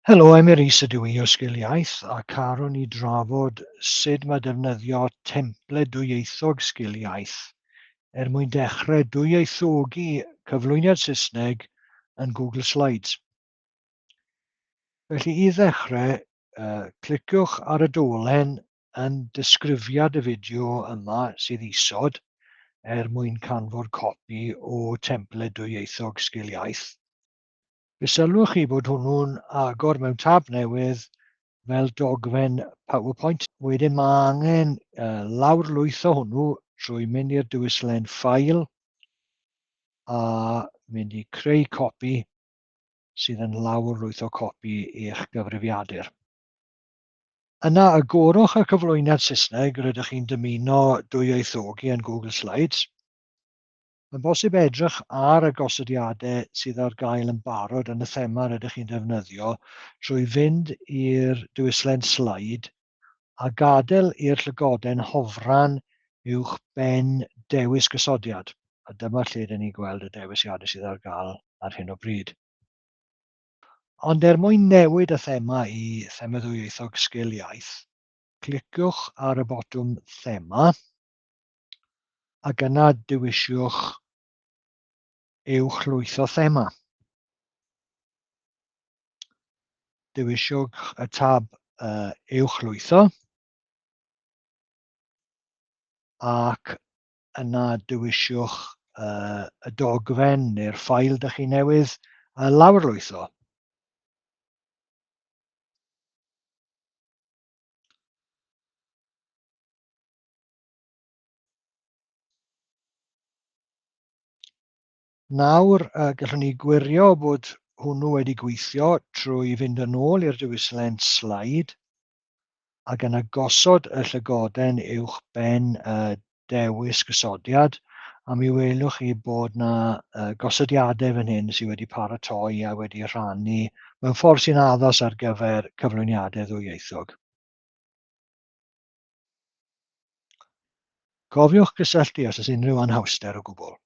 Helo, I'm Rhys y Dwi o Sgiliaith ac aron ni drafod sut mae defnyddio temple dwyieithog Sgiliaith mwyn dechrau dwyieithogi cyflwyniad Saesneg yn Google Slides. Felly i ddechrau, cliciwch ar y dolen yn disgrifiad y fideo yma sydd isod mwyn canfod copi o temple dwyieithog Sgiliaith. Fe sylwch chi bod hwnnw'n agor mewn tab newydd fel dogfen PowerPoint. Wedyn mae angen lawrlwytho hwnnw trwy mynd i'r dywyslen File a mynd i creu copi sydd yn lawrlwytho copi i'ch gyfrifiadur. Yna agorwch y cyflwyniad Saesneg rydych chi'n dymuno dwyieithogi yn Google Slides. Mae'n bosib edrych ar y gosodiadau sydd ar gael yn barod yn y thema rydych chi'n defnyddio trwy fynd i'r dywyslen Slide a gadael i'r llygoden hofran uwch ben dewis gosodiad. A dyma lle dyn ni'n gweld y dewisiadau sydd ar gael ar hyn o bryd. Ond mwyn newid y thema i thema ddwyieithog Sgiliaith, cliciwch ar y botwm thema ac yna dewisiwch uwchlwytho thema. Dewisiwch y tab uwchlwytho ac yna dewisiwch y dogfen neu'r ffail ydych chi newydd lawrlwytho. Nawr gallwn ni gwirio bod hwnnw wedi gweithio trwy fynd yn ôl i'r dywyslen Slide ac yna gosod y llygoden uwch ben dewis gosodiad a mi welwch chi bod yna gosodiadau fan hyn sydd wedi paratoi a wedi rhannu mewn ffordd sy'n addas ar gyfer cyflwyniadau ddwyieithog. Cofiwch gysylltu os oes unrhyw anhawster o gwbl.